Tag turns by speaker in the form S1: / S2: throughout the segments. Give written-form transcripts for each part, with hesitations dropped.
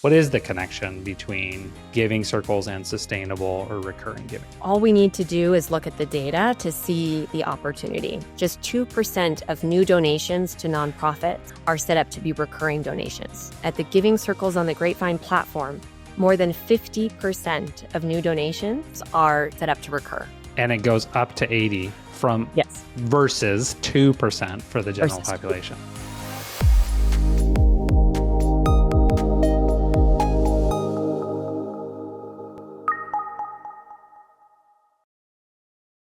S1: What is the connection between giving circles and sustainable or recurring giving?
S2: All we need to do is look at the data to see the opportunity. Just 2% of new donations to nonprofits are set up to be recurring donations. At the Giving Circles on the Grapevine platform, more than 50% of new donations are set up to recur.
S1: And it goes up to 80 from
S2: Yes.
S1: versus 2% for the general population.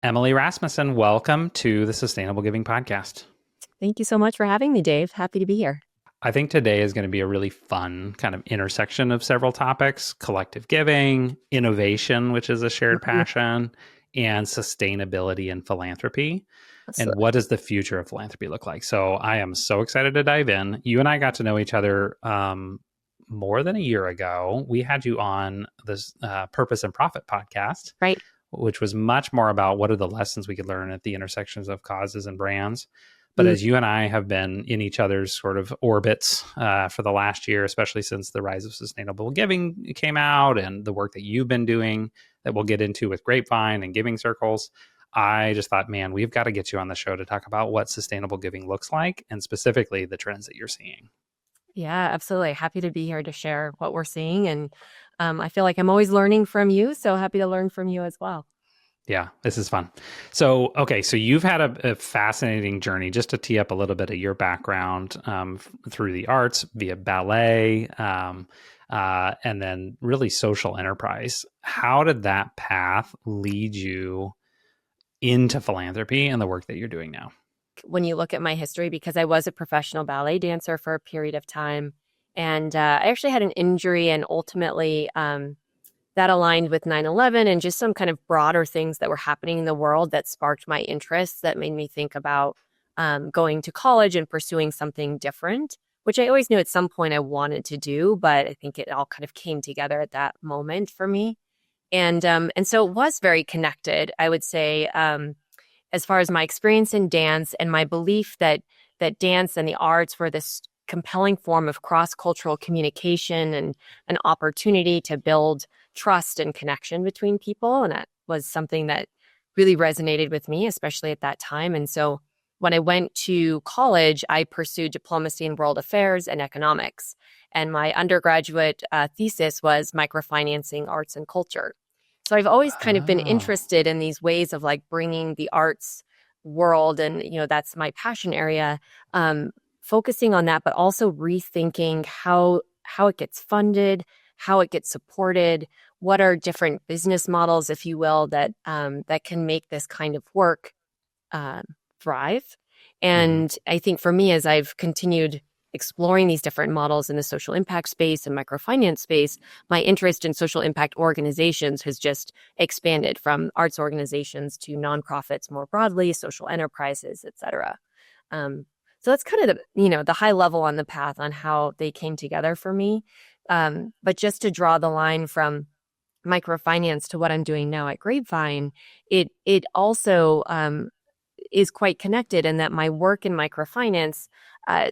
S1: Emily Rasmussen, welcome to the Sustainable Giving Podcast.
S2: Thank you so much for having me, Dave. Happy to be here.
S1: I think today is going to be a really fun kind of intersection of several topics: collective giving, innovation, which is a shared passion, and sustainability and philanthropy. And what does the future of philanthropy look like? So I am so excited to dive in. You and I got to know each other more than a year ago. We had you on this Purpose and Profit podcast.
S2: Right.
S1: Which was much more about what are the lessons we could learn at the intersections of causes and brands. But as you and I have been in each other's sort of orbits for the last year, especially since the rise of sustainable giving came out and the work that you've been doing that we'll get into with Grapevine and Giving Circles, I just thought, man, we've got to get you on the show to talk about what sustainable giving looks like and specifically the trends that you're seeing.
S2: Yeah, absolutely. Happy to be here to share what we're seeing. And I feel like I'm always learning from you. So happy to learn from you as well.
S1: Yeah, this is fun. So, okay, so you've had a fascinating journey. Just to tee up a little bit of your background through the arts via ballet and then really social enterprise. How did that path lead you into philanthropy and the work that you're doing now?
S2: When you look at my history, because I was a professional ballet dancer for a period of time, and I actually had an injury, and ultimately that aligned with 9/11 and just some kind of broader things that were happening in the world that sparked my interests, that made me think about going to college and pursuing something different, which I always knew at some point I wanted to do, but I think it all kind of came together at that moment for me. And so it was very connected, I would say, as far as my experience in dance and my belief that dance and the arts were this compelling form of cross-cultural communication and an opportunity to build trust and connection between people. And that was something that really resonated with me, especially at that time. And so when I went to college, I pursued diplomacy in world affairs and economics. And my undergraduate thesis was microfinancing arts and culture. So I've always kind of been interested in these ways of like bringing the arts world, and that's my passion area, focusing on that, but also rethinking how it gets funded, how it gets supported, what are different business models, if you will, that can make this kind of work thrive. And I think for me, as I've continued exploring these different models in the social impact space and microfinance space, my interest in social impact organizations has just expanded from arts organizations to nonprofits more broadly, social enterprises, et cetera. So that's kind of the high level on the path on how they came together for me. But just to draw the line from microfinance to what I'm doing now at Grapevine, it also is quite connected in that my work in microfinance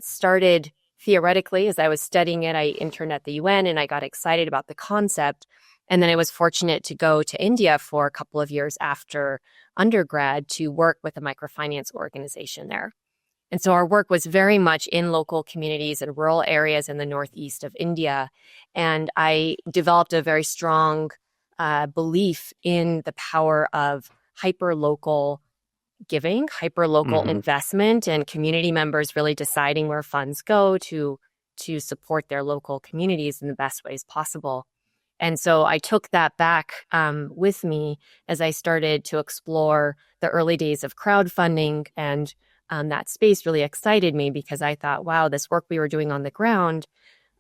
S2: started theoretically as I was studying it. I interned at the UN and I got excited about the concept. And then I was fortunate to go to India for a couple of years after undergrad to work with a microfinance organization there. And so our work was very much in local communities and rural areas in the northeast of India. And I developed a very strong belief in the power of hyper-local giving, hyper-local investment, and community members really deciding where funds go to support their local communities in the best ways possible. And so I took that back with me as I started to explore the early days of crowdfunding, and that space really excited me because I thought, wow, this work we were doing on the ground,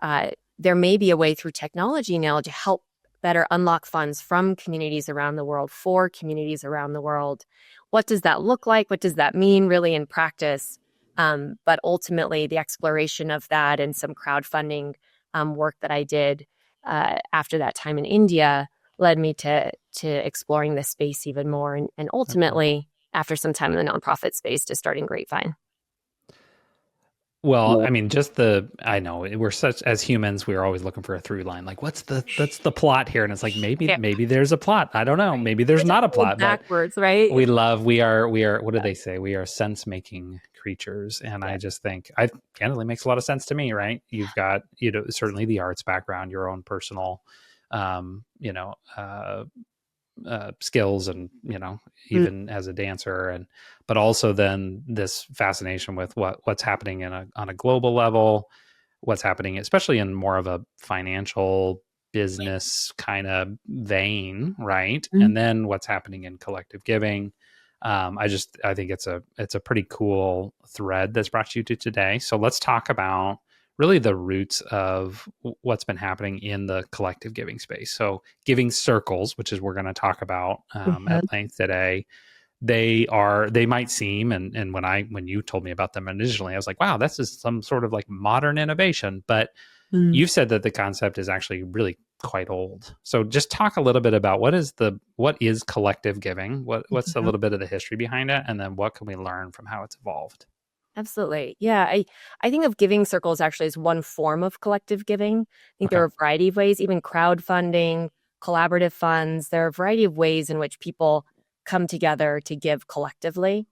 S2: there may be a way through technology now to help better unlock funds from communities around the world for communities around the world. What does that look like? What does that mean really in practice? But ultimately, the exploration of that and some crowdfunding work that I did after that time in India led me to exploring this space even more. And ultimately, after some time in the nonprofit space, to starting Grapevine.
S1: Well, I mean, I know we're such as humans, we're always looking for a through line. Like, that's the plot here? And it's like,
S2: Yeah.
S1: maybe there's a plot. I don't know.
S2: Right.
S1: Maybe there's
S2: Or just
S1: not a
S2: go
S1: plot, but
S2: backwards, right?
S1: we are, what do
S2: Yeah.
S1: they say? We are sense making creatures. And I
S2: Yeah.
S1: just think candidly makes a lot of sense to me, right? You've got, certainly the arts background, your own personal, um, you know, uh, skills and
S2: Mm,
S1: even as a dancer, and but also then this fascination with what's happening on a global level, what's happening especially in more of a financial business kind of vein, right?
S2: mm,
S1: And then what's happening in collective giving. I think it's a pretty cool thread that's brought you to today. So let's talk about really the roots of what's been happening in the collective giving space. So giving circles, which is we're going to talk about
S2: mhm,
S1: at length today, they might seem, and when you told me about them initially, I was like, wow, this is some sort of like modern innovation. But
S2: mm,
S1: you've said that the concept is actually really quite old. So just talk a little bit about what is collective giving, what's a
S2: mhm.
S1: little bit of the history behind it, and then what can we learn from how it's evolved.
S2: Absolutely. Yeah. I think of giving circles actually as one form of collective giving. I think there
S1: Okay.
S2: are a variety of ways, even crowdfunding, collaborative funds. There are a variety of ways in which people come together to give collectively.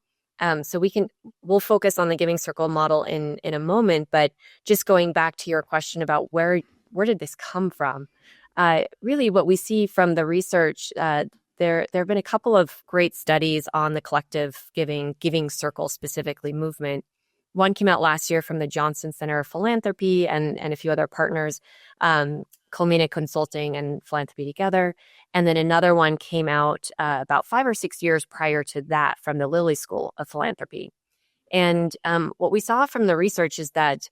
S2: So we'll focus on the giving circle model in a moment, but just going back to your question about where did this come from? Really, what we see from the research, there have been a couple of great studies on the collective giving circle specifically movement. One came out last year from the Johnson Center of Philanthropy and a few other partners, Colmena Consulting and Philanthropy Together. And then another one came out about 5 or 6 years prior to that from the Lilly School of Philanthropy. And what we saw from the research is that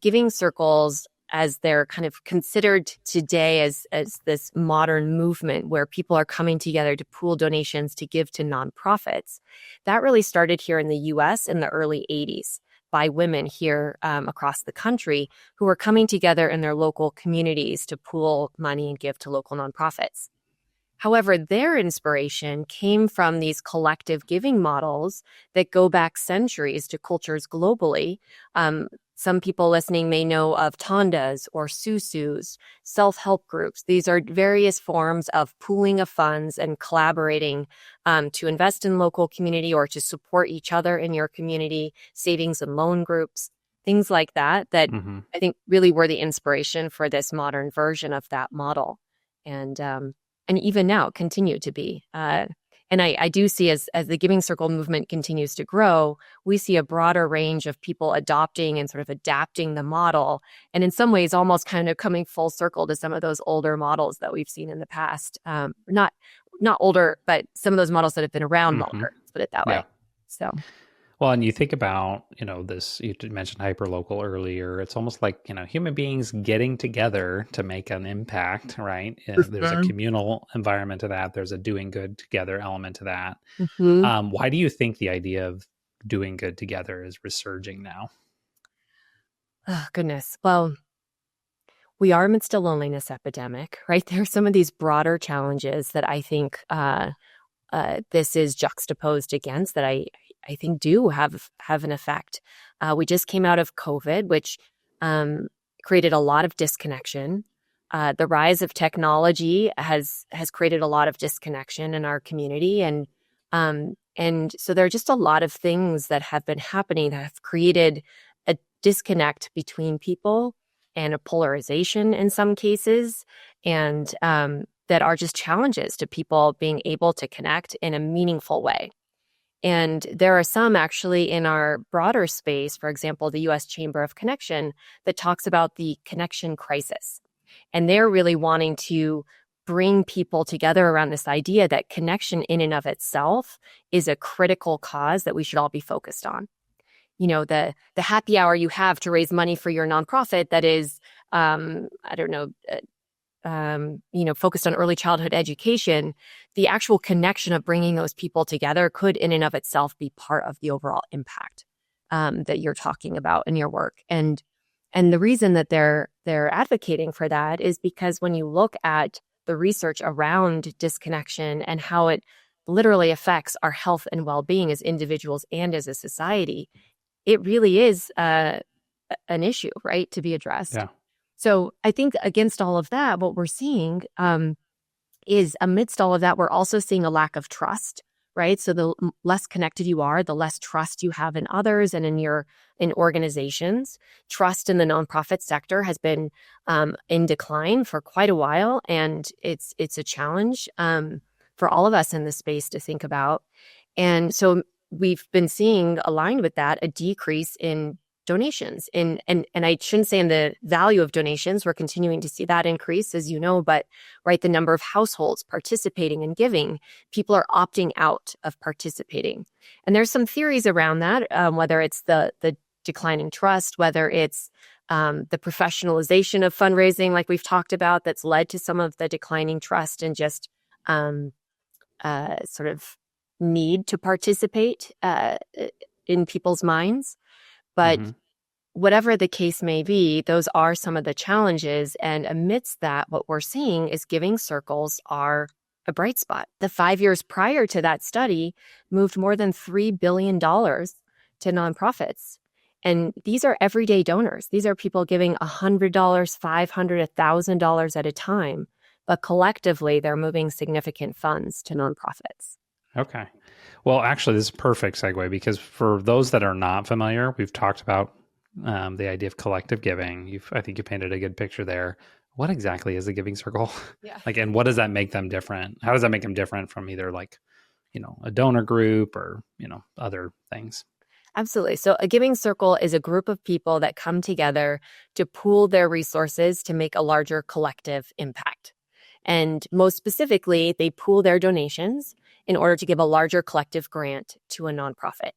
S2: giving circles, as they're kind of considered today as this modern movement where people are coming together to pool donations to give to nonprofits, that really started here in the US in the early 80s by women here across the country who were coming together in their local communities to pool money and give to local nonprofits. However, their inspiration came from these collective giving models that go back centuries to cultures globally. Some people listening may know of tandas or susus, self-help groups. These are various forms of pooling of funds and collaborating to invest in local community or to support each other in your community, savings and loan groups, things like that, that
S1: Mm-hmm.
S2: I think really were the inspiration for this modern version of that model. And even now continue to be. And I do see as the Giving Circle movement continues to grow, we see a broader range of people adopting and sort of adapting the model, and in some ways almost kind of coming full circle to some of those older models that we've seen in the past. Not older, but some of those models that have been around
S1: Mm-hmm.
S2: longer. Let's put it that
S1: Yeah.
S2: way. So,
S1: Well, and you think about, this, you mentioned hyperlocal earlier. It's almost like, human beings getting together to make an impact, right? There's a
S2: mhm,
S1: communal environment to that. There's a doing good together element to that.
S2: mhm.
S1: Why do you think the idea of doing good together is resurging now?
S2: Oh, goodness. Well, we are amidst a loneliness epidemic, right? There are some of these broader challenges that I think this is juxtaposed against that I think do have an effect. We just came out of COVID, which um, created a lot of disconnection. The rise of technology has created a lot of disconnection in our community, and so there are just a lot of things that have been happening that have created a disconnect between people and a polarization in some cases, and that are just challenges to people being able to connect in a meaningful way. And there are some actually in our broader space, for example, the US Chamber of Connection, that talks about the connection crisis. And they're really wanting to bring people together around this idea that connection in and of itself is a critical cause that we should all be focused on. The happy hour you have to raise money for your nonprofit that is, I don't know, focused on early childhood education, the actual connection of bringing those people together could, in and of itself, be part of the overall impact that you're talking about in your work. And the reason that they're advocating for that is because when you look at the research around disconnection and how it literally affects our health and well-being as individuals and as a society, it really is. an issue, right, to be addressed.
S1: Yeah.
S2: So I think against all of that, what we're seeing is amidst all of that, we're also seeing a lack of trust, right? So the less connected you are, the less trust you have in others and in organizations. Trust in the nonprofit sector has been in decline for quite a while, and it's a challenge for all of us in this space to think about. And so we've been seeing, aligned with that, a decrease in donations. And I shouldn't say in the value of donations. We're continuing to see that increase, as you know, but right, the number of households participating and giving, people are opting out of participating. And there's some theories around that, whether it's the declining trust, whether it's the professionalization of fundraising, like we've talked about, that's led to some of the declining trust and just sort of need to participate in people's minds. But whatever the case may be, those are some of the challenges. And amidst that, what we're seeing is giving circles are a bright spot. The 5 years prior to that study moved more than $3 billion to nonprofits. And these are everyday donors. These are people giving $100, $500, $1,000 at a time. But collectively, they're moving significant funds to nonprofits.
S1: Okay. Well, actually, this is a perfect segue because for those that are not familiar, we've talked about the idea of collective giving. I think you painted a good picture there. What exactly is a giving circle?
S2: Yeah.
S1: And what does that make them different? How does that make them different from either a donor group or, other things?
S2: Absolutely. So a giving circle is a group of people that come together to pool their resources to make a larger collective impact. And most specifically, they pool their donations in order to give a larger collective grant to a nonprofit.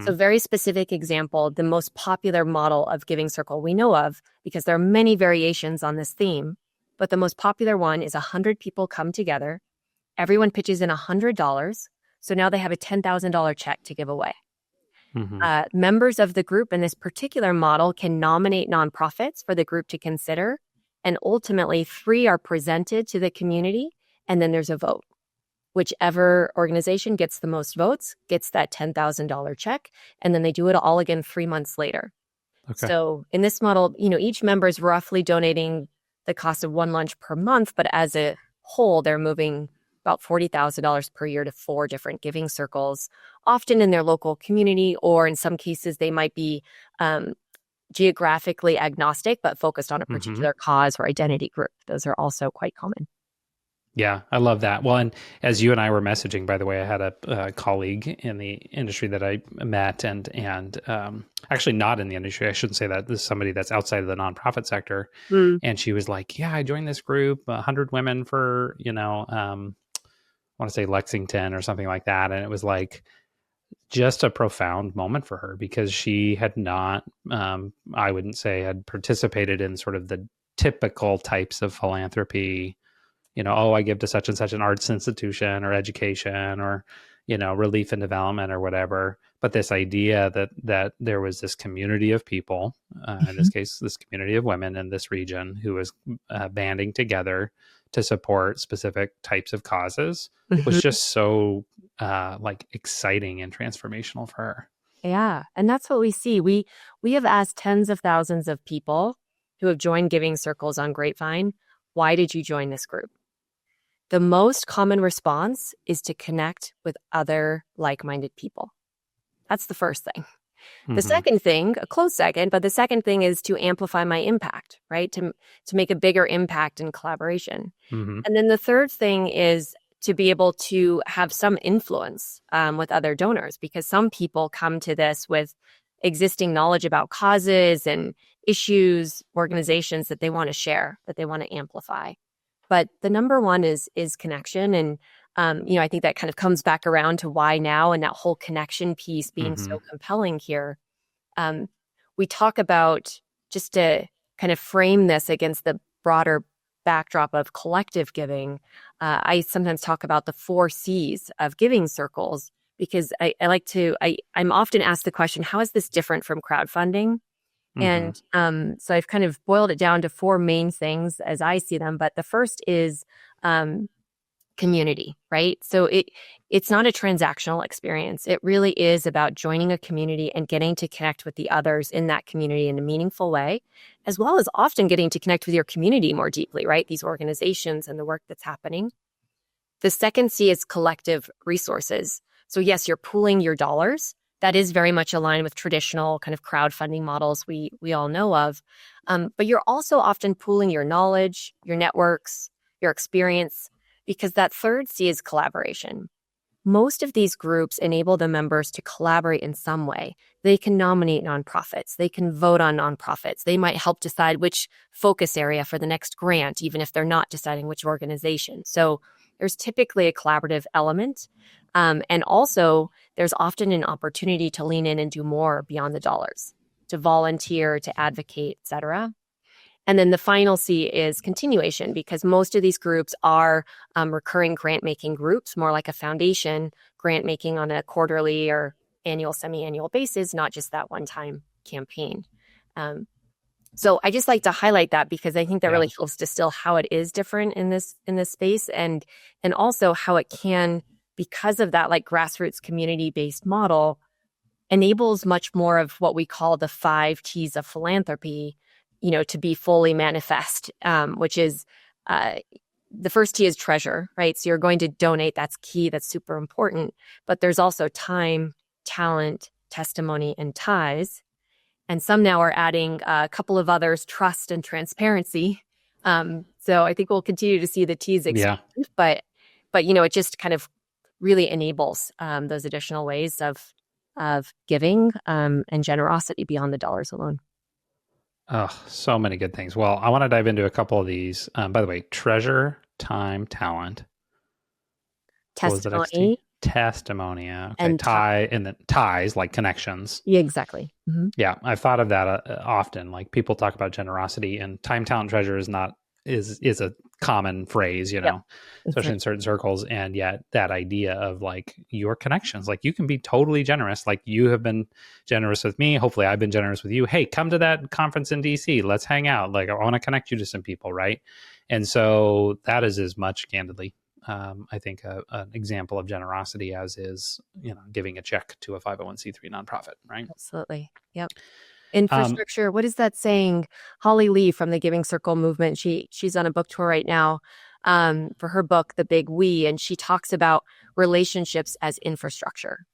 S2: So very specific example, the most popular model of giving circle we know of, because there are many variations on this theme, but the most popular one is 100 people come together. Everyone pitches in $100. So now they have a $10,000 check to give away. Members of the group in this particular model can nominate nonprofits for the group to consider. And ultimately, 3 are presented to the community, and then there's a vote. Whichever organization gets the most votes gets that $10,000 check, and then they do it all again 3 months later. Okay. So in this model, each member is roughly donating the cost of one lunch per month, but as a whole, they're moving about $40,000 per year to 4 different giving circles, often in their local community, or in some cases, they might be geographically agnostic, but focused on a particular cause or identity group. Those are also quite common.
S1: Yeah, I love that. Well, and as you and I were messaging, by the way, I had a colleague in the industry that I met and actually not in the industry. I shouldn't say that. This is somebody that's outside of the nonprofit sector. And she was like, yeah, I joined this group, 100 women for, I want to say Lexington or something like that. And it was like just a profound moment for her because she had not, I wouldn't say had participated in sort of the typical types of philanthropy, I give to such and such an arts institution or education or, relief and development or whatever. But this idea that there was this community of people, in this case, this community of women in this region who was banding together to support specific types of causes was just so exciting and transformational for her.
S2: Yeah. And that's what we see. We have asked tens of thousands of people who have joined giving circles on Grapevine, why did you join this group? The most common response is to connect with other like-minded people. That's the first thing. The second thing, a close second, but the second thing is to amplify my impact, right? To make a bigger impact in collaboration. And then the third thing is to be able to have some influence with other donors, because some people come to this with existing knowledge about causes and issues, organizations that they want to share, that they want to amplify. But the number one is connection. And, I think that kind of comes back around to why now and that whole connection piece being so compelling here. We talk about, just to kind of frame this against the broader backdrop of collective giving, I sometimes talk about the 4 C's of giving circles, because I'm often asked the question, how is this different from crowdfunding? And so I've kind of boiled it down to 4 main things as I see them. But the first is community, right? So it's not a transactional experience. It really is about joining a community and getting to connect with the others in that community in a meaningful way, as well as often getting to connect with your community more deeply, right? These organizations and the work that's happening. The second C is collective resources. So yes, you're pooling your dollars. That is very much aligned with traditional kind of crowdfunding models we all know of. But you're also often pooling your knowledge, your networks, your experience, because that third C is collaboration. Most of these groups enable the members to collaborate in some way. They can nominate nonprofits. They can vote on nonprofits. They might help decide which focus area for the next grant, even if they're not deciding which organization. So there's typically a collaborative element. And also, there's often an opportunity to lean in and do more beyond the dollars, to volunteer, to advocate, et cetera. And then the final C is continuation, because most of these groups are recurring grant-making groups, more like a foundation, grant-making on a quarterly or annual, semi-annual basis, not just that one-time campaign. So I just like to highlight that because I think that really helps distill how it is different in this space, and also how it can, because of that like grassroots community-based model, enables much more of what we call the 5 T's of philanthropy, to be fully manifest, which is the first T is treasure, right? So you're going to donate. That's key. That's super important. But there's also time, talent, testimony, and ties. And some now are adding a couple of others, trust and transparency. So I think we'll continue to see the T's expand, but it just kind of really enables those additional ways of giving and generosity beyond the dollars alone.
S1: Oh, so many good things. Well, I want to dive into a couple of these. By the way, treasure, time, talent.
S2: Testimony.
S1: Testimony, yeah. Okay.
S2: And
S1: tie, and then ties, like connections.
S2: Yeah, exactly. Mm-hmm.
S1: Yeah, I've thought of that often. Like people talk about generosity, and time, talent, treasure is not is a common phrase, especially in certain circles. And yet that idea of like your connections, like you can be totally generous. Like you have been generous with me. Hopefully I've been generous with you. Hey, come to that conference in DC. Let's hang out. Like I want to connect you to some people. Right. And so that is as much candidly, I think an example of generosity as is, giving a check to a 501c3 nonprofit. Right.
S2: Absolutely. Yep. Infrastructure. What is that saying? Holly Lee from the Giving Circle movement. She's on a book tour right now for her book, The Big We, and she talks about relationships as infrastructure.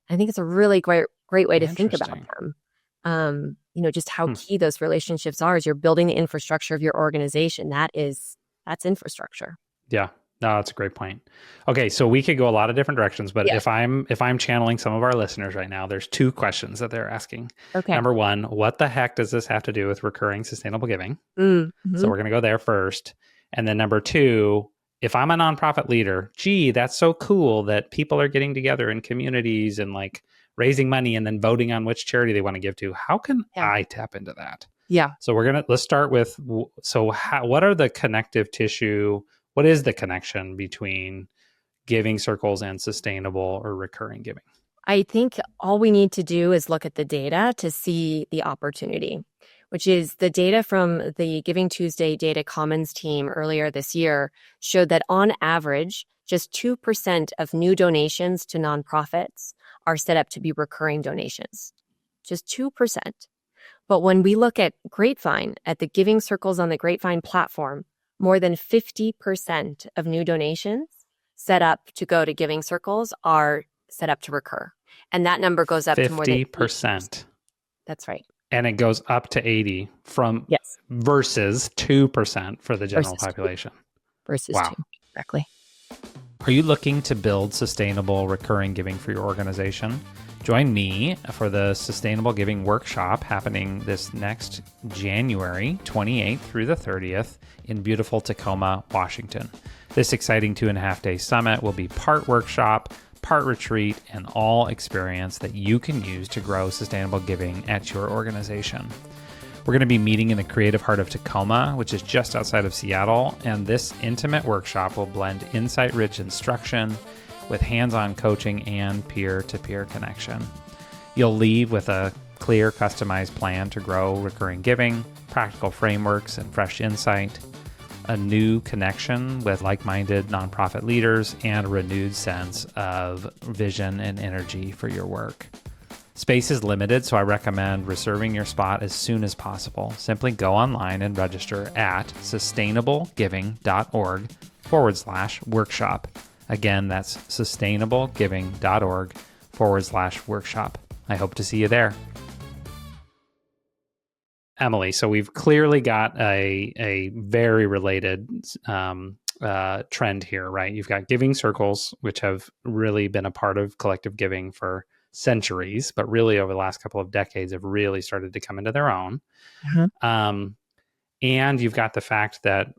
S2: I think it's a really great way to think about them. Just how key those relationships are as you're building the infrastructure of your organization. That's infrastructure.
S1: Yeah. No, that's a great point. Okay, so we could go a lot of different directions, but if I'm channeling some of our listeners right now, there's 2 questions that they're asking. Okay. Number 1, what the heck does this have to do with recurring sustainable giving? Mm-hmm. So we're going to go there first. And then number 2, if I'm a nonprofit leader, gee, that's so cool that people are getting together in communities and like raising money and then voting on which charity they want to give to. How can I tap into that? Yeah. So let's start with, what are the connective tissue? What is the connection between giving circles and sustainable or recurring giving?
S2: I think all we need to do is look at the data to see the opportunity, which is the data from the Giving Tuesday Data Commons team earlier this year showed that on average, just 2% of new donations to nonprofits are set up to be recurring donations. Just 2%. But when we look at Grapevine, at the giving circles on the Grapevine platform, more than 50% of new donations set up to go to giving circles are set up to recur. And that number goes up to more than 50%. That's right.
S1: And it goes up to 80 versus 2% for the general population.
S2: Versus 2, exactly.
S1: Are you looking to build sustainable recurring giving for your organization? Join me for the Sustainable Giving Workshop happening this next January 28th through the 30th in beautiful Tacoma, Washington. This exciting 2.5-day summit will be part workshop, part retreat, and all experience that you can use to grow sustainable giving at your organization. We're going to be meeting in the creative heart of Tacoma, which is just outside of Seattle, and this intimate workshop will blend insight-rich instruction with hands-on coaching and peer-to-peer connection. You'll leave with a clear, customized plan to grow recurring giving, practical frameworks, and fresh insight. a new connection with like-minded nonprofit leaders, and a renewed sense of vision and energy for your work. Space is limited, so I recommend reserving your spot as soon as possible. Simply go online and register at sustainablegiving.org/workshop. Again, that's sustainablegiving.org/workshop. I hope to see you there. Emily, so we've clearly got a very related trend here, right? You've got giving circles, which have really been a part of collective giving for centuries, but really over the last couple of decades have really started to come into their own. And you've got the fact that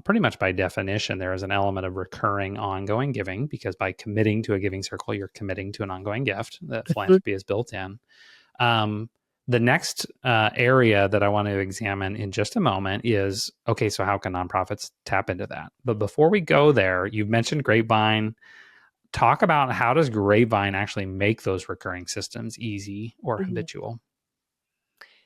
S1: pretty much by definition, there is an element of recurring, ongoing giving, because by committing to a giving circle, you're committing to an ongoing gift that philanthropy is built in. The next area that I want to examine in just a moment is, okay, so how can nonprofits tap into that? But before we go there, you've mentioned Grapevine. Talk about how does Grapevine actually make those recurring systems easy or habitual?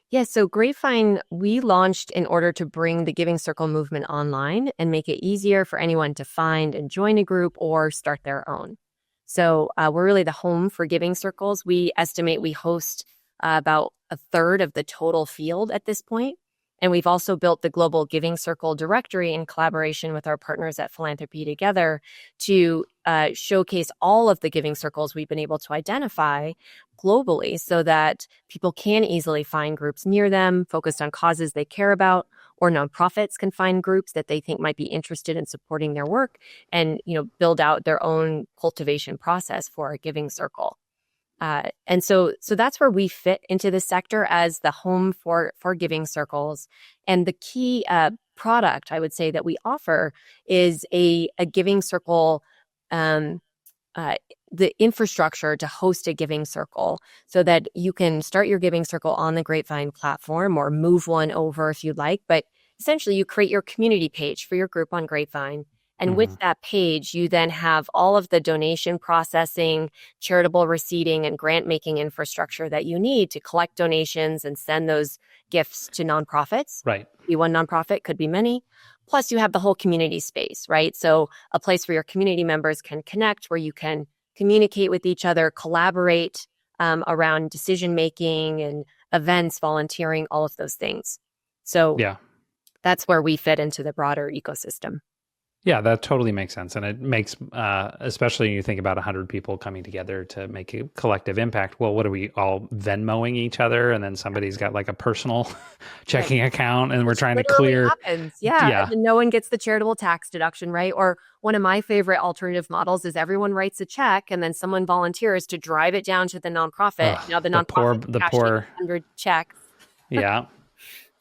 S2: Yeah, so Grapevine, we launched in order to bring the Giving Circle movement online and make it easier for anyone to find and join a group or start their own. So we're really the home for Giving Circles. We estimate we host about a third of the total field at this point. And we've also built the Global Giving Circle directory in collaboration with our partners at Philanthropy Together to showcase all of the giving circles we've been able to identify globally so that people can easily find groups near them focused on causes they care about, or nonprofits can find groups that they think might be interested in supporting their work and, build out their own cultivation process for a giving circle. And so that's where we fit into this sector as the home for giving circles. And the key product, I would say, that we offer is a giving circle, the infrastructure to host a giving circle so that you can start your giving circle on the Grapevine platform or move one over if you'd like. But essentially, you create your community page for your group on Grapevine. And with that page, you then have all of the donation processing, charitable receipting, and grant making infrastructure that you need to collect donations and send those gifts to nonprofits.
S1: Right.
S2: Could be one nonprofit, could be many. Plus, you have the whole community space, right? So a place where your community members can connect, where you can communicate with each other, collaborate around decision making and events, volunteering, all of those things. So that's where we fit into the broader ecosystem.
S1: Yeah, that totally makes sense. And it makes, especially when you think about 100 people coming together to make a collective impact. Well, what are we all Venmoing each other? And then somebody's got like a personal checking account and we're trying to clear.
S2: Happens. Yeah. And no one gets the charitable tax deduction, right? Or one of my favorite alternative models is everyone writes a check and then someone volunteers to drive it down to the nonprofit. Now the nonprofit
S1: the poor
S2: 100 checks.
S1: Yeah.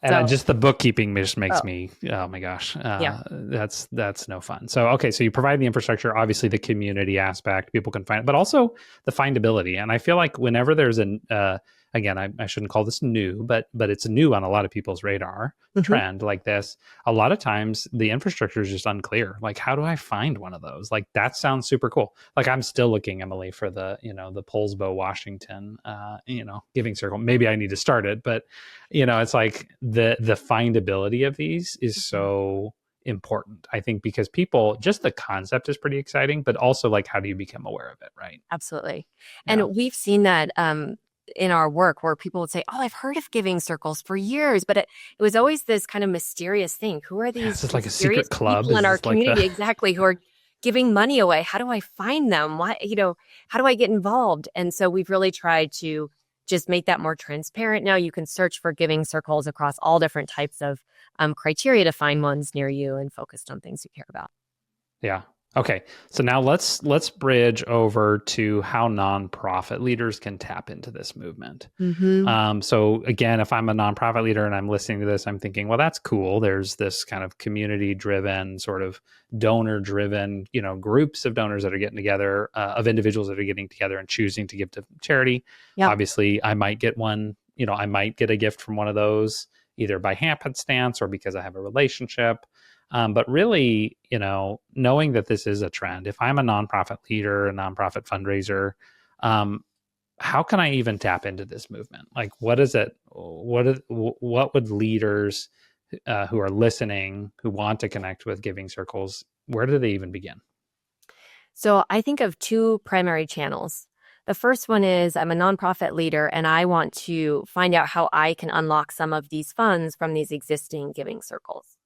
S1: And just the bookkeeping just makes me, oh my gosh, that's no fun. So, okay, so you provide the infrastructure, obviously the community aspect, people can find it, but also the findability. And I feel like whenever there's again, I shouldn't call this new, but it's new on a lot of people's radar trend like this. A lot of times the infrastructure is just unclear. Like, how do I find one of those? Like, that sounds super cool. Like, I'm still looking, Emily, for the Poulsbo, Washington, giving circle. Maybe I need to start it, but it's like the findability of these is so important, I think, because people, just the concept is pretty exciting, but also like, how do you become aware of it? Right.
S2: Absolutely. Yeah. And we've seen that, in our work where people would say, oh, I've heard of giving circles for years, but it was always this kind of mysterious thing. Who are these?
S1: It's just like a secret club
S2: in our community, exactly, who are giving money away. How do I find them? Why, how do I get involved? And so we've really tried to just make that more transparent. Now you can search for giving circles across all different types of criteria to find ones near you and focused on things you care about.
S1: Yeah. Okay. So now let's bridge over to how nonprofit leaders can tap into this movement. So again, if I'm a nonprofit leader and I'm listening to this, I'm thinking, well, that's cool. There's this kind of community-driven, sort of donor-driven, groups of donors that are getting together, of individuals that are getting together and choosing to give to charity. Yep. Obviously, I might get one. I might get a gift from one of those, either by happenstance or because I have a relationship. But really, knowing that this is a trend, if I'm a nonprofit leader, a nonprofit fundraiser, how can I even tap into this movement? Like, what is it? What would leaders who are listening, who want to connect with giving circles, where do they even begin?
S2: So I think of two primary channels. The first one is I'm a nonprofit leader and I want to find out how I can unlock some of these funds from these existing giving circles.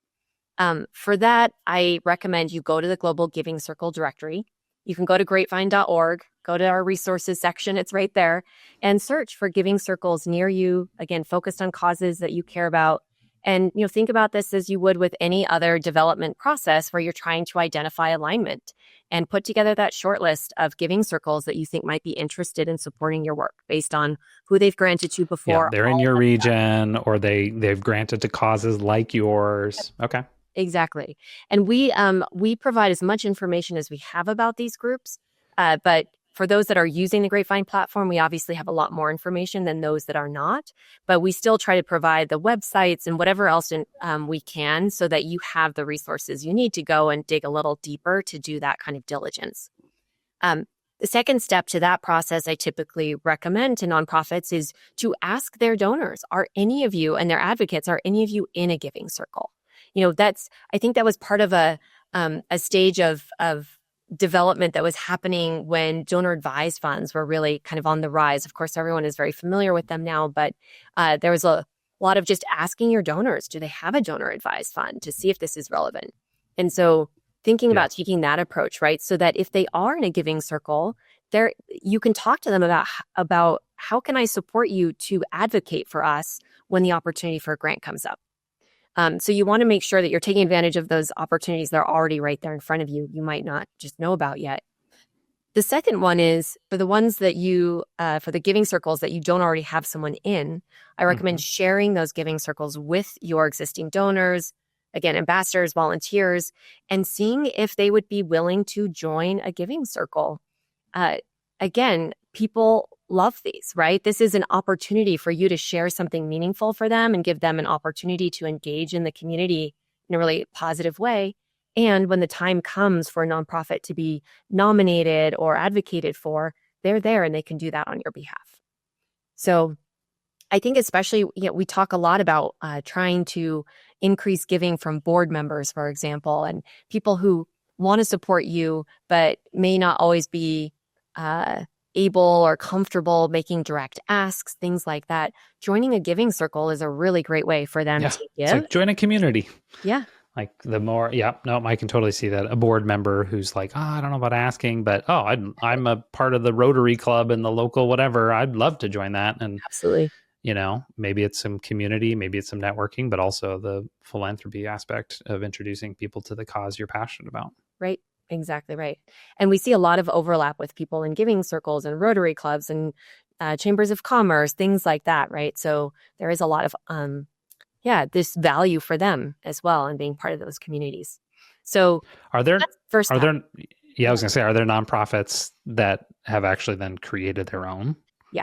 S2: For that, I recommend you go to the Global Giving Circle directory. You can go to grapevine.org, go to our resources section, it's right there, and search for giving circles near you, again, focused on causes that you care about. And think about this as you would with any other development process where you're trying to identify alignment and put together that short list of giving circles that you think might be interested in supporting your work based on who they've granted to
S1: Yeah,
S2: before.
S1: they're in your region, or they've granted to causes like yours. Okay.
S2: Exactly. And we provide as much information as we have about these groups. But for those that are using the Grapevine platform, we obviously have a lot more information than those that are not. But we still try to provide the websites and whatever else we can so that you have the resources you need to go and dig a little deeper to do that kind of diligence. The second step to that process I typically recommend to nonprofits is to ask their donors, are any of you, and their advocates, are any of you in a giving circle? I think that was part of a stage of development that was happening when donor advised funds were really kind of on the rise. Of course, everyone is very familiar with them now, but there was a lot of just asking your donors, do they have a donor advised fund, to see if this is relevant? And so thinking about taking that approach, right? So that if they are in a giving circle, you can talk to them about how can I support you to advocate for us when the opportunity for a grant comes up. So you want to make sure that you're taking advantage of those opportunities that are already right there in front of you. You might not just know about yet. The second one is for the ones that for the giving circles that you don't already have someone in, I recommend sharing those giving circles with your existing donors, again, ambassadors, volunteers, and seeing if they would be willing to join a giving circle. Again, people love these, right? This is an opportunity for you to share something meaningful for them and give them an opportunity to engage in the community in a really positive way. And when the time comes for a nonprofit to be nominated or advocated for, they're there and they can do that on your behalf. So I think especially, we talk a lot about trying to increase giving from board members, for example, and people who want to support you, but may not always be able or comfortable making direct asks, things like that. Joining a giving circle is a really great way for them to give.
S1: It's like join a community.
S2: Yeah.
S1: Like the more, I can totally see that. A board member who's like, I don't know about asking, but I'm a part of the Rotary Club in the local whatever. I'd love to join that. And
S2: absolutely,
S1: maybe it's some community, maybe it's some networking, but also the philanthropy aspect of introducing people to the cause you're passionate about.
S2: Right. Exactly right. And we see a lot of overlap with people in giving circles and Rotary clubs and chambers of commerce, things like that, right? So there is a lot of, this value for them as well and being part of those communities. So
S1: I was going
S2: step.
S1: to say, are there nonprofits that have actually then created their own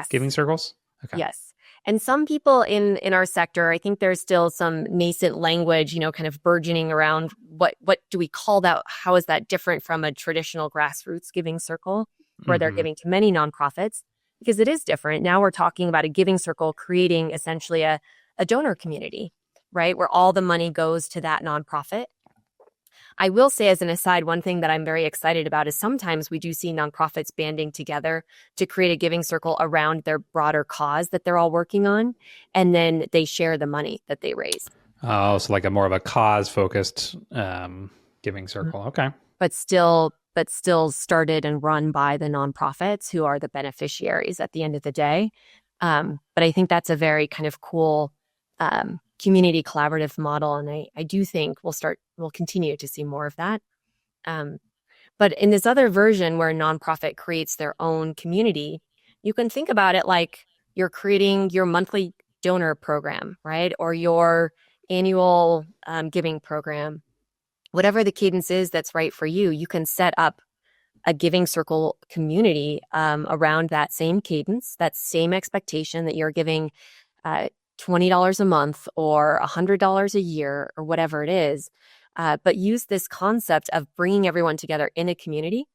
S1: giving circles? Okay.
S2: Yes. And some people in our sector, I think there's still some nascent language, kind of burgeoning around what do we call that? How is that different from a traditional grassroots giving circle where they're giving to many nonprofits? Because it is different. Now we're talking about a giving circle creating essentially a donor community, right? Where all the money goes to that nonprofit. I will say as an aside, one thing that I'm very excited about is sometimes we do see nonprofits banding together to create a giving circle around their broader cause that they're all working on. And then they share the money that they raise.
S1: Oh, so like a more of a cause focused giving circle. Okay.
S2: But still started and run by the nonprofits who are the beneficiaries at the end of the day. But I think that's a very kind of cool community collaborative model. And I do think we'll continue to see more of that. But in this other version where a nonprofit creates their own community, you can think about it like you're creating your monthly donor program, right? Or your annual giving program. Whatever the cadence is that's right for you, you can set up a giving circle community around that same cadence, that same expectation that you're giving $20 a month or $100 a year or whatever it is, but use this concept of bringing everyone together in a community.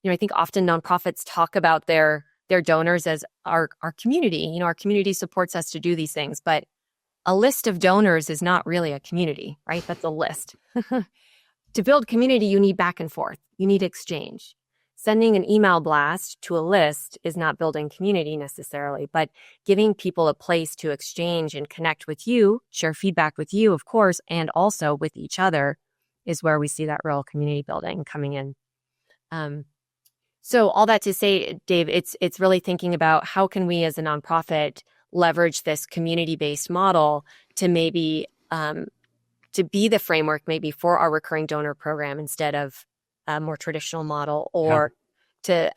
S2: I think often nonprofits talk about their donors as our community. Our community supports us to do these things, but a list of donors is not really a community, right? That's a list. To build community, you need back and forth. You need exchange. Sending an email blast to a list is not building community necessarily, but giving people a place to exchange and connect with you, share feedback with you, of course, and also with each other is where we see that real community building coming in. So all that to say, Dave, it's really thinking about how can we as a nonprofit leverage this community-based model to maybe to be the framework maybe for our recurring donor program instead of a more traditional model, or to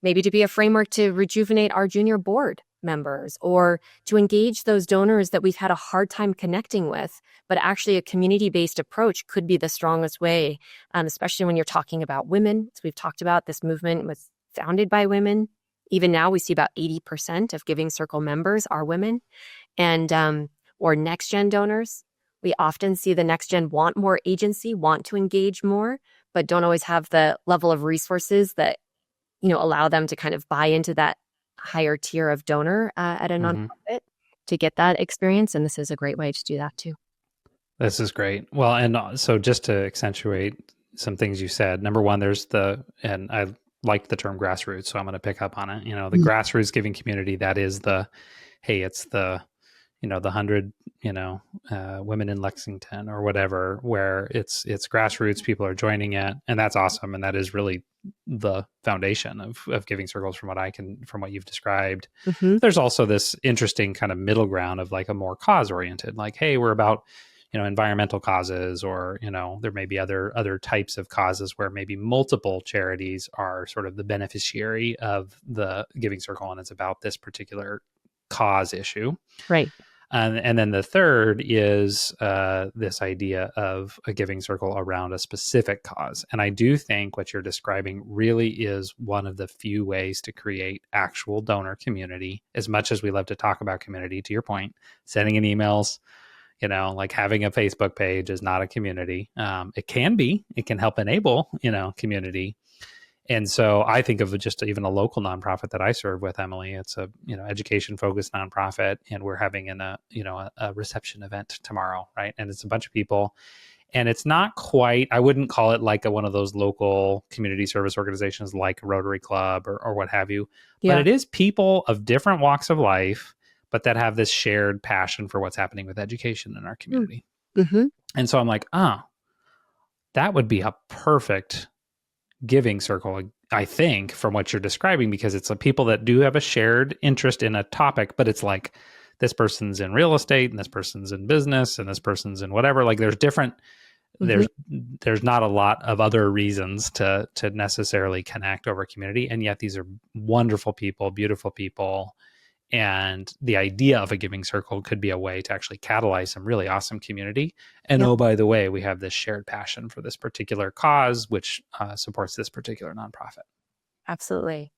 S2: maybe to be a framework to rejuvenate our junior board members, or to engage those donors that we've had a hard time connecting with. But actually a community-based approach could be the strongest way, especially when you're talking about women. As we've talked about, this movement was founded by women. Even now we see about 80% of Giving Circle members are women, and or next-gen donors. We often see the next gen want more agency, want to engage more, but don't always have the level of resources that, allow them to kind of buy into that higher tier of donor at a nonprofit to get that experience. And this is a great way to do that too. This
S1: is great. Well, and so just to accentuate some things you said, number one, and I like the term grassroots, so I'm going to pick up on it. The grassroots giving community, that is it's the 100, women in Lexington or whatever, where it's grassroots, people are joining it. And that's awesome. And that is really the foundation of Giving Circles from what you've described. There's also this interesting kind of middle ground of like a more cause oriented, like, hey, we're about, environmental causes, or, there may be other types of causes where maybe multiple charities are sort of the beneficiary of the Giving Circle. And it's about this particular cause issue.
S2: Right.
S1: And then the third is this idea of a giving circle around a specific cause. And I do think what you're describing really is one of the few ways to create actual donor community. As much as we love to talk about community, to your point, sending in emails, like having a Facebook page is not a community. It can help enable, community. And so I think of just even a local nonprofit that I serve with, Emily. It's a education focused nonprofit, and we're having a reception event tomorrow, right? And it's a bunch of people, and it's not quite. I wouldn't call it like one of those local community service organizations like a Rotary Club or what have you. Yeah. But it is people of different walks of life, but that have this shared passion for what's happening with education in our community. And so I'm like, that would be a perfect giving circle, I think, from what you're describing, because it's people that do have a shared interest in a topic, but it's like this person's in real estate and this person's in business and this person's in whatever. Like there's different, there's not a lot of other reasons to necessarily connect over community. And yet these are wonderful people, beautiful people. And the idea of a giving circle could be a way to actually catalyze some really awesome community. And oh, by the way, we have this shared passion for this particular cause, which supports this particular nonprofit.
S2: Absolutely.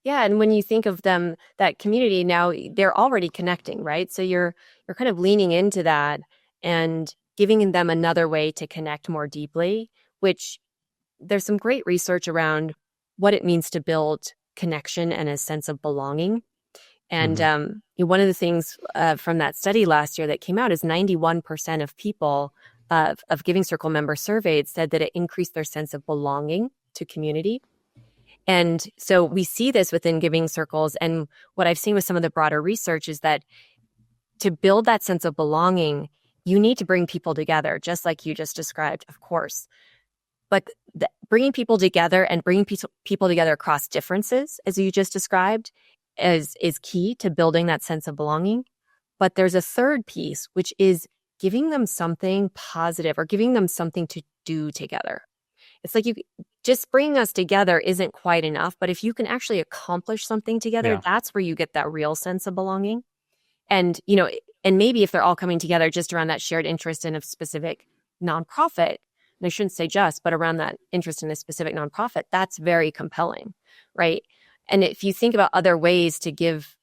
S2: Yeah. And when you think of them, that community, now they're already connecting, right? So you're kind of leaning into that and giving them another way to connect more deeply, which there's some great research around what it means to build connection and a sense of belonging. And one of the things from that study last year that came out is 91% of people of Giving Circle members surveyed said that it increased their sense of belonging to community. And so we see this within Giving Circles. And what I've seen with some of the broader research is that to build that sense of belonging, you need to bring people together, just like you just described, of course. But bringing people together and bringing people together across differences, as you just described, is key to building that sense of belonging. But there's a third piece, which is giving them something positive or giving them something to do together. It's like just bringing us together isn't quite enough, but if you can actually accomplish something together, that's where you get that real sense of belonging. And, and maybe if they're all coming together just around that shared interest in a specific nonprofit, and I shouldn't say just, but around that interest in a specific nonprofit, that's very compelling, right? And if you think about other ways to give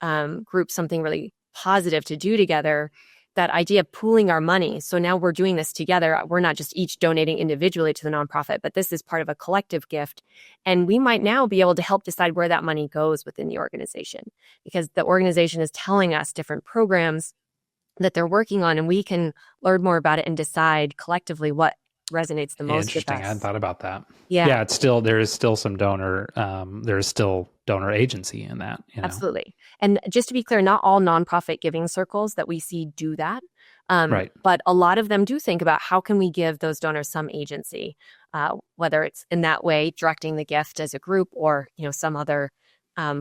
S2: groups something really positive to do together, that idea of pooling our money. So now we're doing this together. We're not just each donating individually to the nonprofit, but this is part of a collective gift. And we might now be able to help decide where that money goes within the organization, because the organization is telling us different programs that they're working on, and we can learn more about it and decide collectively what resonates the most with
S1: Interesting. I hadn't
S2: us.
S1: thought about that.
S2: Yeah,
S1: Yeah, there is still some donor, there is still donor agency in that, you know?
S2: absolutely. And just to be clear, not all nonprofit giving circles that we see do that.
S1: Right.
S2: But a lot of them do think about how can we give those donors some agency, whether it's in that way, directing the gift as a group, or some other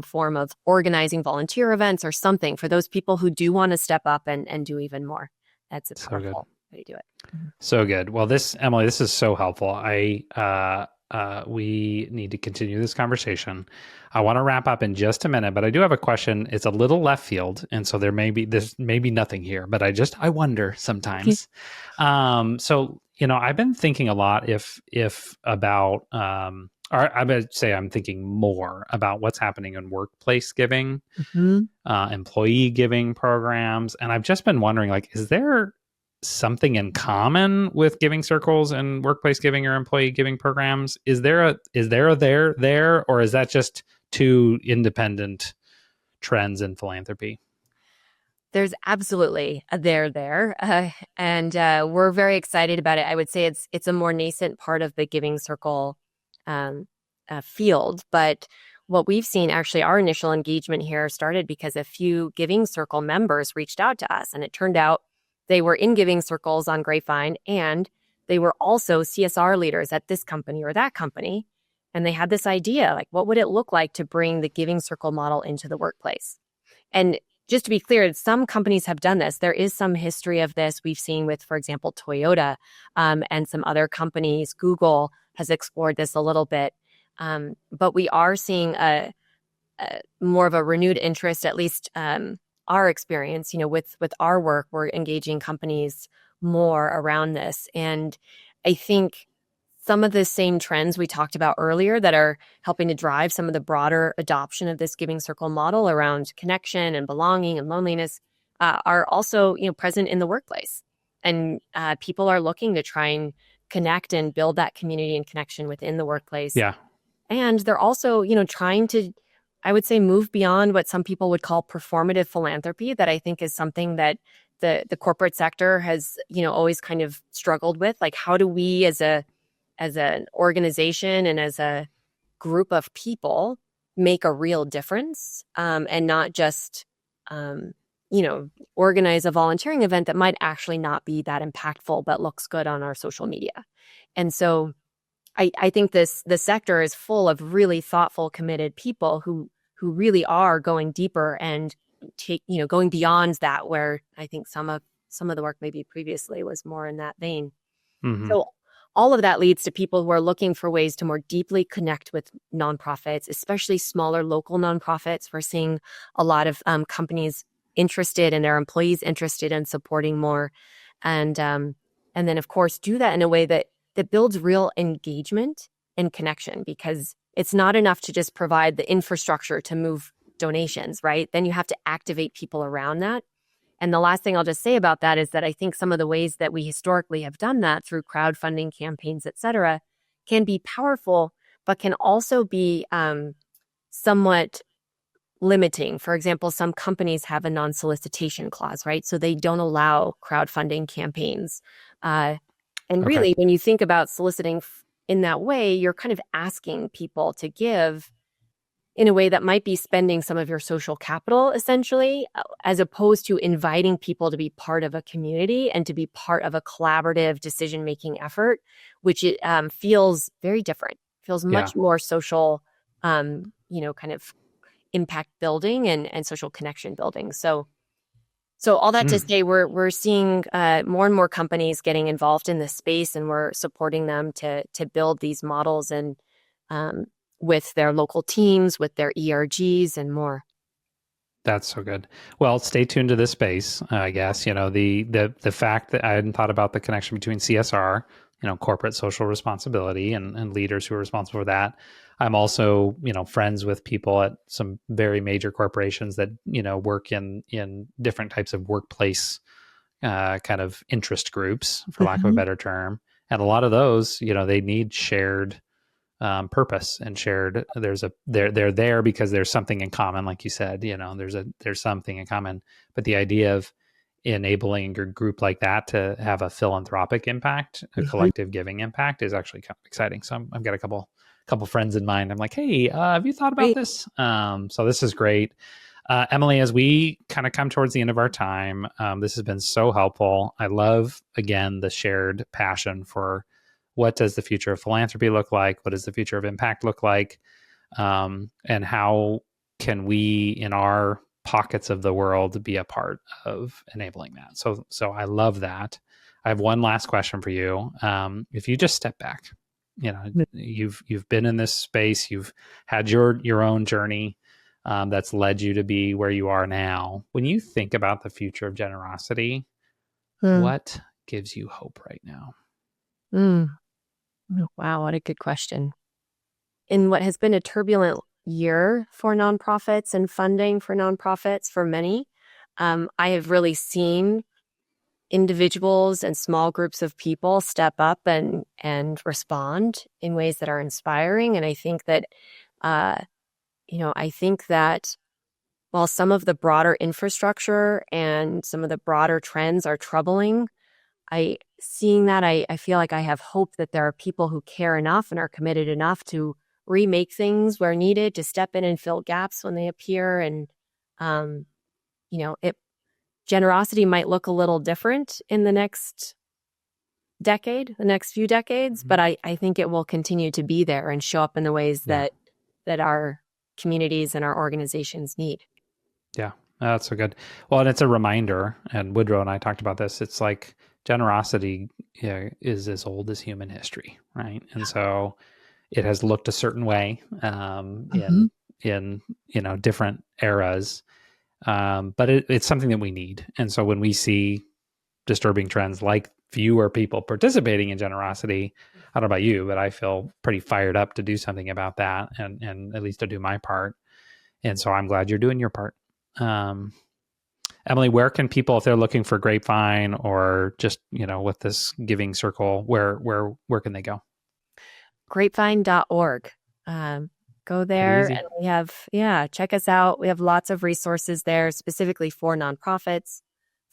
S2: form of organizing volunteer events or something for those people who do want to step up and do even more. That's a
S1: So good.
S2: powerful way to do it. Mhm.
S1: So good. Well, Emily, this is so helpful. We need to continue this conversation. I want to wrap up in just a minute, but I do have a question. It's a little left field, and so there's maybe nothing here, but I wonder sometimes. So I've been thinking a lot if about or I would say I'm thinking more about what's happening in workplace giving,
S2: Mhm.
S1: employee giving programs, and I've just been wondering, like, is there something in common with giving circles and workplace giving or employee giving programs? Is there a there, or is that just two independent trends in philanthropy?
S2: There's absolutely a there, and we're very excited about it. I would say it's a more nascent part of the giving circle um, field, but what we've seen, actually, our initial engagement here started because a few giving circle members reached out to us, and it turned out they were in giving circles on Grapevine, and they were also CSR leaders at this company or that company, and they had this idea, like, what would it look like to bring the giving circle model into the workplace? And just to be clear, some companies have done this. There is some history of this we've seen with, for example, Toyota and some other companies. Google has explored this a little bit. But we are seeing a more of a renewed interest, at least our experience, with our work. We're engaging companies more around this. And I think some of the same trends we talked about earlier that are helping to drive some of the broader adoption of this giving circle model around connection and belonging and loneliness are also present in the workplace, and people are looking to try and connect and build that community and connection within the workplace.
S1: Yeah.
S2: And they're also trying to, I would say, move beyond what some people would call performative philanthropy, that I think is something that the corporate sector has always kind of struggled with. Like, how do we as an organization and as a group of people make a real difference, and not just organize a volunteering event that might actually not be that impactful but looks good on our social media. And so I think the sector is full of really thoughtful, committed people who really are going deeper and going beyond that, where I think some of the work maybe previously was more in that vein.
S1: Mm-hmm.
S2: So all of that leads to people who are looking for ways to more deeply connect with nonprofits, especially smaller local nonprofits. We're seeing a lot of companies interested and their employees interested in supporting more, and then of course do that in a way that builds real engagement and connection, because it's not enough to just provide the infrastructure to move donations, right? Then you have to activate people around that. And the last thing I'll just say about that is that I think some of the ways that we historically have done that through crowdfunding campaigns, et cetera, can be powerful, but can also be somewhat limiting. For example, some companies have a non-solicitation clause, right? So they don't allow crowdfunding campaigns. And
S1: Okay.
S2: really, when you think about soliciting in that way, you're kind of asking people to give in a way that might be spending some of your social capital, essentially, as opposed to inviting people to be part of a community and to be part of a collaborative decision-making effort, which it feels very different, feels
S1: Yeah.
S2: much more social, kind of impact building and social connection building. So all that to say, we're seeing more and more companies getting involved in this space, and we're supporting them to build these models and with their local teams, with their ERGs, and more.
S1: That's so good. Well, stay tuned to this space. I guess the fact that I hadn't thought about the connection between CSR, corporate social responsibility, and leaders who are responsible for that. I'm also friends with people at some very major corporations that work in different types of workplace kind of interest groups, for lack of a better term, and a lot of those they need shared purpose and shared. They're there because there's something in common, like you said. There's something in common, but the idea of enabling a group like that to have a philanthropic impact, a collective giving impact, is actually kind of exciting. So I've got a couple friends in mind. I'm like, hey, have you thought about this? So this is great. Emily, as we kind of come towards the end of our time, this has been so helpful. I love, again, the shared passion for what does the future of philanthropy look like? What does the future of impact look like? And how can we, in our pockets of the world, be a part of enabling that? So I love that. I have one last question for you. If you just step back, you've been in this space, you've had your own journey that's led you to be where you are now. When you think about the future of generosity, what gives you hope right now?
S2: Wow, what a good question. In what has been a turbulent year for nonprofits and funding for nonprofits for many, I have really seen individuals and small groups of people step up and respond in ways that are inspiring. And I think that, while some of the broader infrastructure and some of the broader trends are troubling, I feel like I have hope that there are people who care enough and are committed enough to remake things where needed, to step in and fill gaps when they appear. And, generosity might look a little different in the next few decades, but I think it will continue to be there and show up in the ways that our communities and our organizations need.
S1: Yeah, that's so good. Well, and it's a reminder, and Woodrow and I talked about this, it's like generosity is as old as human history, right? And so it has looked a certain way in different eras, but it's something that we need. And so when we see disturbing trends like fewer people participating in generosity, I don't know about you, but I feel pretty fired up to do something about that, and at least to do my part. And so I'm glad you're doing your part. Emily, where can people, if they're looking for Grapevine or just, with this giving circle, where can they go?
S2: Grapevine.org. Go there and we have, check us out. We have lots of resources there specifically for nonprofits,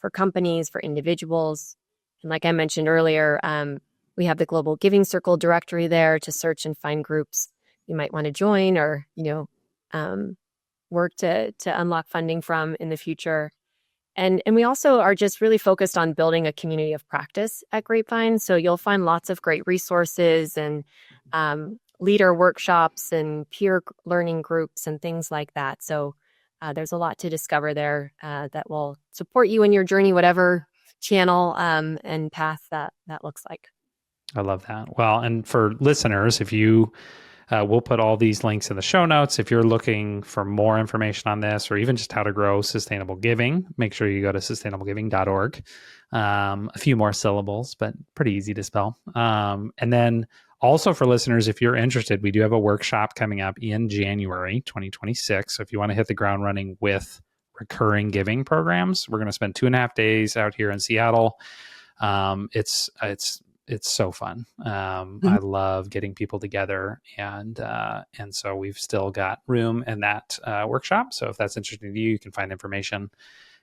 S2: for companies, for individuals. And like I mentioned earlier, we have the Global Giving Circle directory there to search and find groups you might want to join or, work to unlock funding from in the future. And we also are just really focused on building a community of practice at Grapevine. So you'll find lots of great resources and leader workshops and peer learning groups and things like that. So there's a lot to discover there that will support you in your journey, whatever channel and path that looks like.
S1: I love that. Well, and for listeners, if you we'll put all these links in the show notes. If you're looking for more information on this or even just how to grow sustainable giving, make sure you go to sustainablegiving.org. A few more syllables, but pretty easy to spell. And then also for listeners, if you're interested, we do have a workshop coming up in January 2026. So if you want to hit the ground running with recurring giving programs, we're going to spend 2.5 days out here in Seattle. It's so fun. I love getting people together, and so we've still got room in that workshop. So if that's interesting to you, you can find information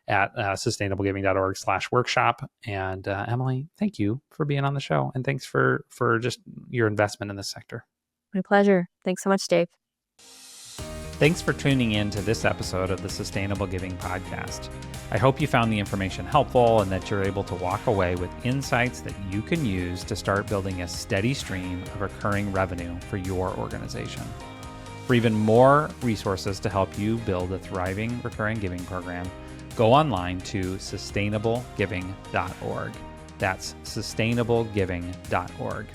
S1: at sustainablegiving.org/workshop. And Emily, thank you for being on the show, and thanks for just your investment in this sector.
S2: My pleasure. Thanks so much, Dave.
S1: Thanks for tuning in to this episode of the Sustainable Giving Podcast. I hope you found the information helpful and that you're able to walk away with insights that you can use to start building a steady stream of recurring revenue for your organization. For even more resources to help you build a thriving recurring giving program, go online to sustainablegiving.org. That's sustainablegiving.org.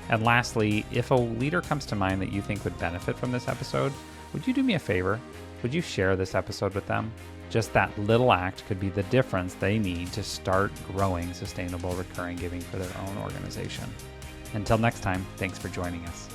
S1: And lastly, if a leader comes to mind that you think would benefit from this episode, would you do me a favor? Would you share this episode with them? Just that little act could be the difference they need to start growing sustainable recurring giving for their own organization. Until next time, thanks for joining us.